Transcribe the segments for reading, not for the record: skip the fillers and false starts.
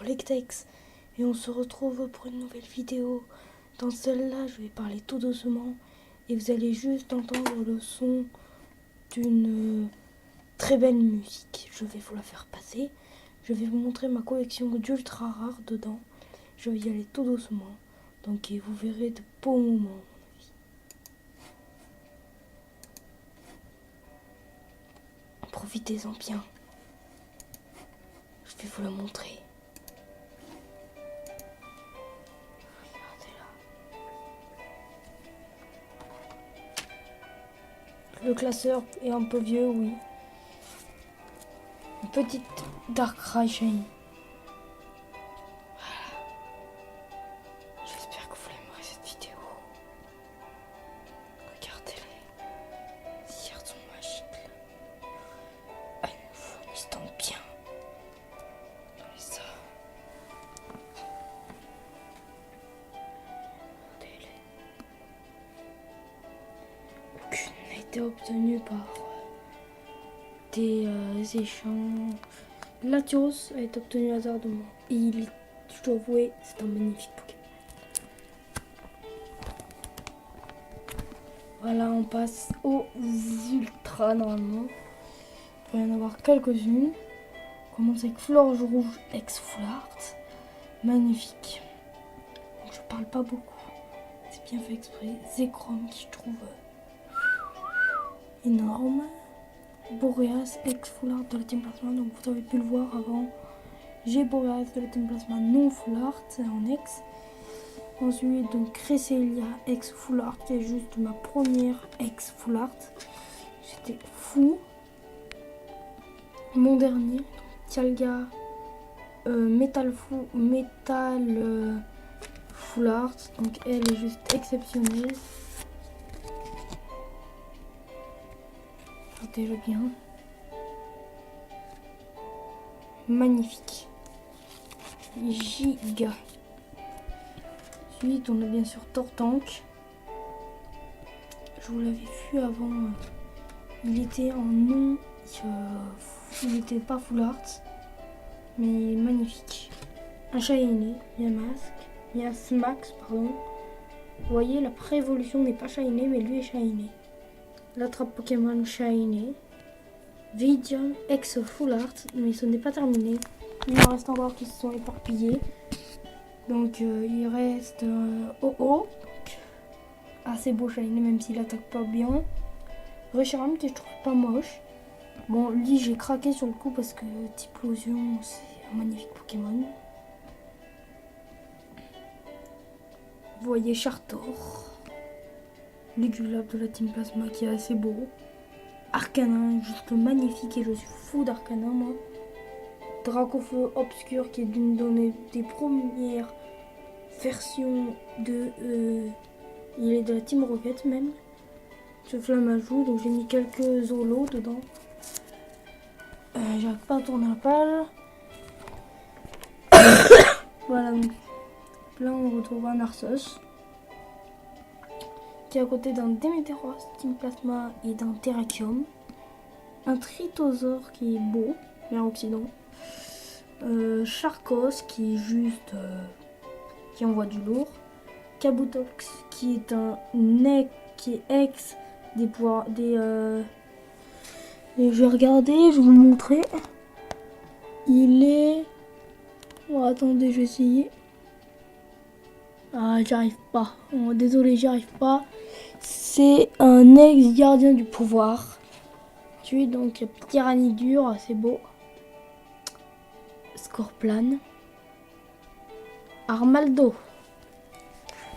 Collectex et on se retrouve pour une nouvelle vidéo. Dans celle-là, je vais parler tout doucement et vous allez juste entendre le son d'une très belle musique. Je vais vous la faire passer. Je vais vous montrer ma collection d'ultra rares dedans. Je vais y aller tout doucement. Donc et vous verrez de beaux moments. Profitez-en bien. Je vais vous le montrer. Le classeur est un peu vieux, oui. Une petite Darkrai Shiny. Voilà. J'espère que vous aimerez cette vidéo. Regardez-les. Ces cartes sont magiques. Elles nous fournissent tant de bien. Regardez ça. Regardez-les. Aucune n'a été obtenue par des échanges. Latios a été obtenu hasardement. Et je dois avouer, c'est un magnifique Pokémon. Voilà, on passe aux ultras normalement. Il va y en avoir quelques-unes. On commence avec Florge Rouge ex Full Art. Magnifique. Donc, je parle pas beaucoup. C'est bien fait exprès. Zekrom qui je trouve énorme. Boreas ex Full Art de la Team Plasma, donc vous avez pu le voir avant. J'ai Boreas de la Team Plasma non Full Art, c'est en ex. Ensuite donc Cresselia ex Full Art, qui est juste ma première ex Full Art. J'étais fou. Mon dernier, Tialga Metal Full Art, donc elle est juste exceptionnelle. Regardez-le bien. Magnifique. Giga. Ensuite, on a bien sûr Tortank. Je vous l'avais vu avant. Il était en non. Il n'était pas full art. Mais magnifique. Un shiny, Miasmax, pardon. Vous voyez, la pré-évolution n'est pas shiny, mais lui est shiny. L'attrape Pokémon Shiny. Vidium ex Full Art, mais ce n'est pas terminé. Il en reste encore qui se sont éparpillés. Donc il reste Oh, assez beau Shiny, même s'il attaque pas bien. Reshiram que je trouve pas moche. Bon, lui j'ai craqué sur le coup parce que Typhlosion c'est un magnifique Pokémon. Vous voyez Chartor. Lugulab de la Team Plasma qui est assez beau. Arcanin, juste magnifique et je suis fou d'Arcanin moi. Dracofeu Obscur qui est d'une des premières versions de... il est de la Team Rocket même. Ce Flammajou, donc j'ai mis quelques Zolos dedans. J'arrive pas à tourner la page. Voilà, donc là on retrouve un Narsos. Qui est à côté d'un Déméteros Team Plasma et d'un Terrakium. Un Tritosaure qui est beau, mer Occident. Charcos qui est juste qui envoie du lourd. Kabutox qui est un qui est ex des pouvoirs et je vais regarder, je vais vous le montrer. Il est attendez, je vais essayer. Ah, j'arrive pas. Oh, désolé, j'y arrive pas. C'est un ex-gardien du pouvoir. Ensuite, donc, Tyranidur, c'est beau. Scorplan. Armaldo.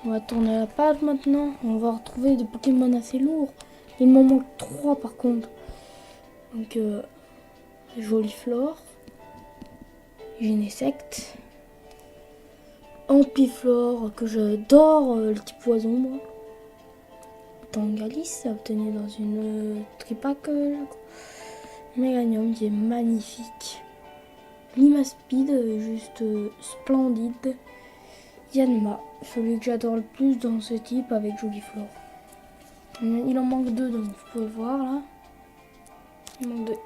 On va tourner la page maintenant. On va retrouver des Pokémon assez lourds. Il m'en manque 3 par contre. Donc, Joliflore. Genesect. Ampiflore, que j'adore, le type poison, moi. Tangalis, obtenu dans une tripack. Meganium, qui est magnifique. Limaspide, juste splendide. Yanma, celui que j'adore le plus dans ce type avec Joliflore. Il en manque 2, donc vous pouvez voir là.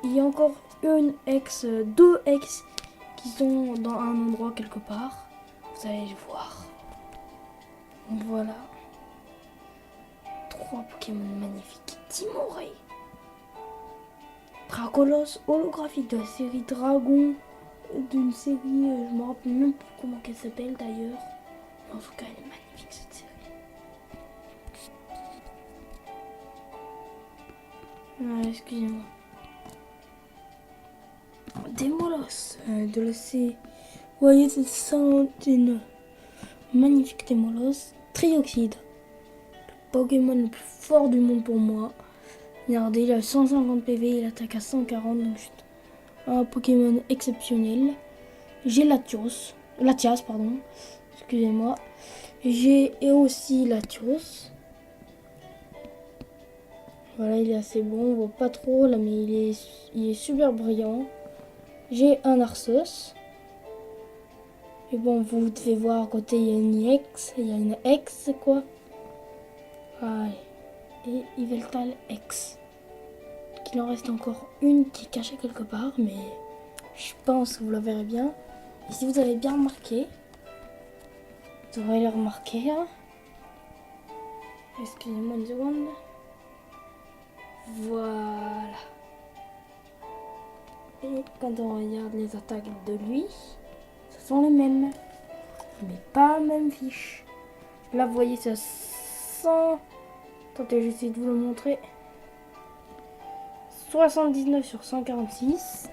Il y a encore deux ex qui qui sont dans un endroit quelque part. Vous allez les voir. Donc voilà. 3 Pokémon magnifiques. Timoré. Dracolos holographique de la série Dragon. D'une série, je me rappelle même plus comment elle s'appelle d'ailleurs. En tout cas, elle est magnifique cette série. Ah, excusez-moi. Démolos de la série. Vous voyez, c'est une magnifique Démolos. Trioxide. Le Pokémon le plus fort du monde pour moi. Regardez, il a 150 PV, il attaque à 140, donc juste un Pokémon exceptionnel. J'ai Latias, pardon, excusez-moi. J'ai aussi Latios. Voilà, il est assez bon, on voit pas trop là, mais il est super brillant. J'ai un Arceus. Et bon, vous devez voir à côté, il y a une X, quoi. Ouais. Et Yveltal X. Il en reste encore une qui est cachée quelque part, mais je pense que vous la verrez bien. Et si vous avez bien remarqué, vous devrez le remarquer. Hein. Excusez-moi une seconde. Voilà. Et quand on regarde les attaques de lui, ce sont les mêmes. Mais pas la même fiche. Là, vous voyez, c'est 100... Attendez, j'essaie de vous le montrer. 79 sur 146.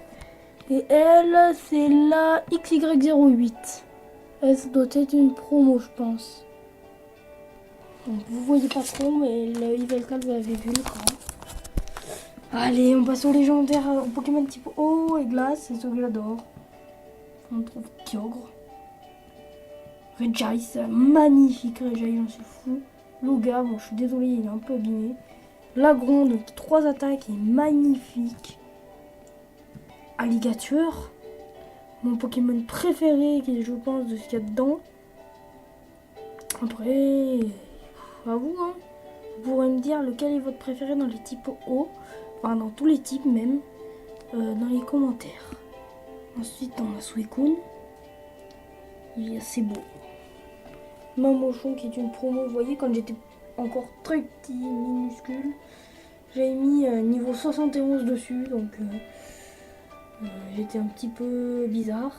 Et elle, c'est la XY08. Elle doit être une promo, je pense. Donc, vous voyez pas trop, mais le Yveltal, vous l'avez vu, le grand. Allez, on passe au légendaire, au Pokémon type eau et glace. C'est ce que j'adore. On trouve Kyogre. Regice, magnifique Regice, j'en suis fou. Loga, bon, je suis désolée, il est un peu abîmé. Lagron, donc 3 attaques, est magnifique. Alligator, mon Pokémon préféré, qui je pense de ce qu'il y a dedans. Après, à vous, hein. Vous pourrez me dire lequel est votre préféré dans les types eau, enfin dans tous les types même, dans les commentaires. Ensuite, on a Suicune. Il est assez beau. Mamochon qui est une promo, vous voyez, quand j'étais encore très petit, minuscule, j'avais mis niveau 71 dessus, donc j'étais un petit peu bizarre.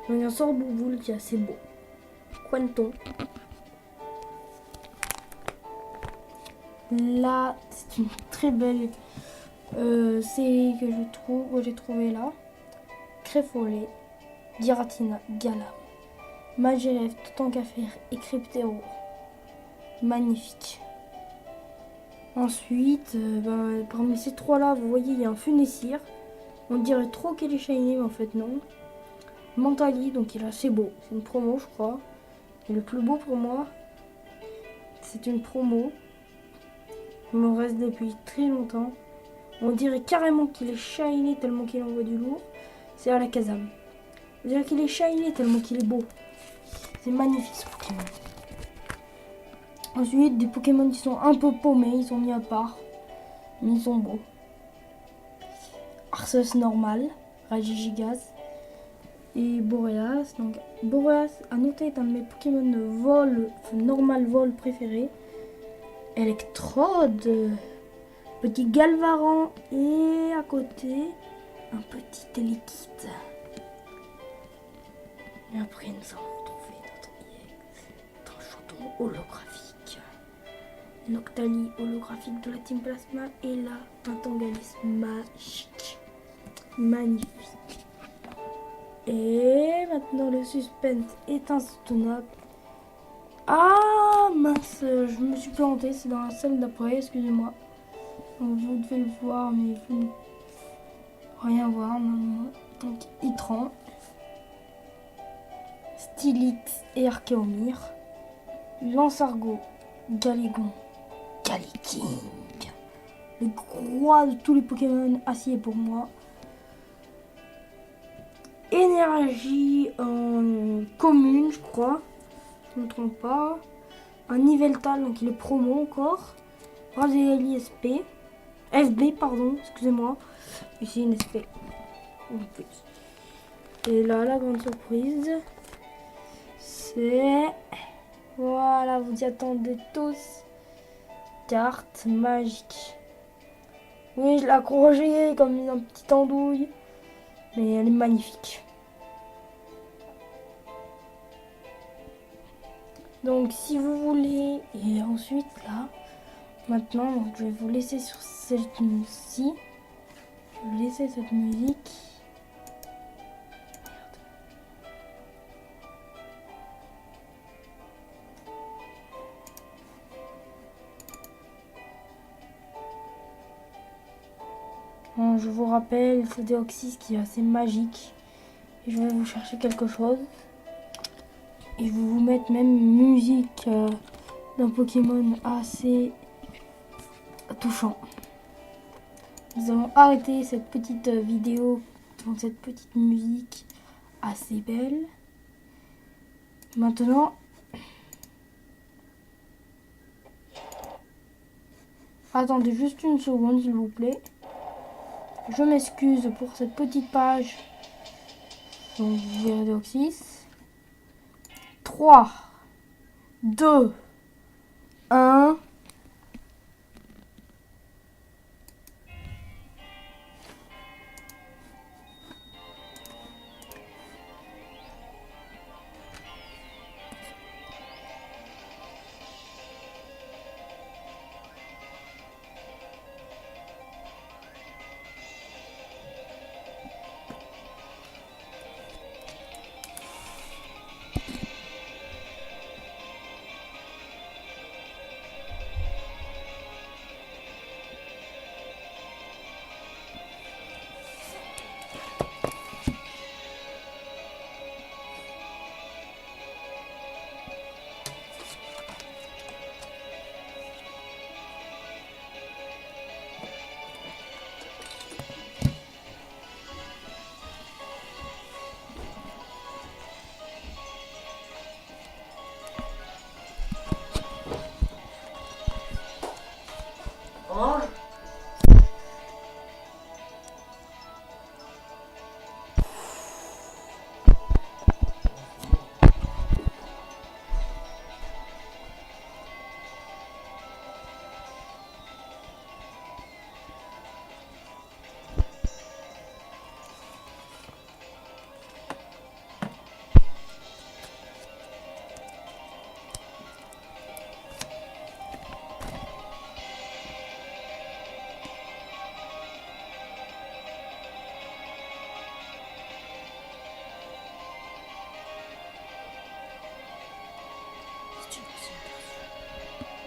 Donc un sort Bouboule qui est assez beau. Quanton. Là, c'est une très belle série que j'ai trouvé là. Créfollet, Giratina, Galar, Magiref, Toutankafir et Cryptéro. Magnifique. Ensuite, parmi ces trois là, vous voyez, il y a un Funessir. On dirait trop qu'il est shiny, mais en fait non. Mentali, donc il est assez beau. C'est une promo, je crois. Et le plus beau pour moi, c'est une promo. Il me reste depuis très longtemps. On dirait carrément qu'il est shiny tellement qu'il envoie du lourd. C'est Alakazam. On dirait qu'il est shiny tellement qu'il est beau. C'est magnifique ce Pokémon. Ensuite, des Pokémon qui sont un peu paumés, ils sont mis à part. Mais ils sont beaux. Arceus normal, Regigigas et Boreas. Donc Boreas, à noter, est un de mes Pokémon de vol, normal vol préférés. Electrode, petit Galvaran et à côté, un petit Elekid. Et après, nous allons retrouver notre chaton holographique. Noctali holographique de la Team Plasma et là, un Tangalis magique. Magnifique. Et maintenant, le suspense est insoutenable. Ah mince, je me suis plantée, c'est dans la salle d'après, excusez-moi. Donc, vous devez le voir, mais vous ne rien voir normalement. Donc, Itran, Stylix et Archéomir, Lansargot, Galégon, Galiking, le roi de tous les Pokémon acier pour moi. Énergie en commune, je crois. Je ne me trompe pas. Un Yveltal, donc il est promo encore. Razeli SP. FB, pardon, excusez-moi. Ici une SP. En plus. Et là, la grande surprise, c'est... Voilà, vous y attendez tous. Carte magique. Oui, je l'ai accrochée comme une petite andouille. Mais elle est magnifique. Donc si vous voulez, et ensuite là, maintenant, donc, je vais vous laisser sur cette musique. Je vais laisser cette musique. Bon, je vous rappelle, c'est Deoxys qui est assez magique. Et je vais vous chercher quelque chose. Et je vais vous mettre même une musique d'un Pokémon assez touchant. Nous allons arrêter cette petite vidéo dans cette petite musique assez belle. Maintenant, attendez juste une seconde s'il vous plaît. Je m'excuse pour cette petite page. Donc vous verrez Deoxys. 3, 2, 1.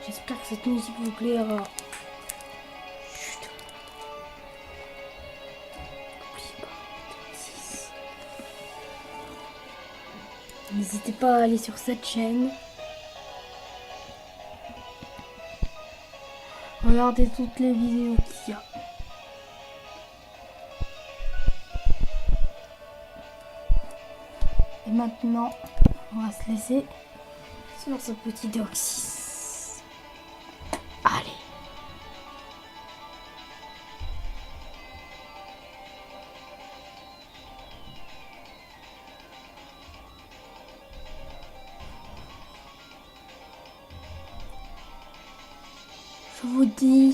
J'espère que cette musique vous plaira. Chut. N'oubliez pas, Deoxys. N'hésitez pas à aller sur cette chaîne. Regardez toutes les vidéos qu'il y a. Et maintenant, on va se laisser sur ce petit Deoxys. Allez. Je vous dis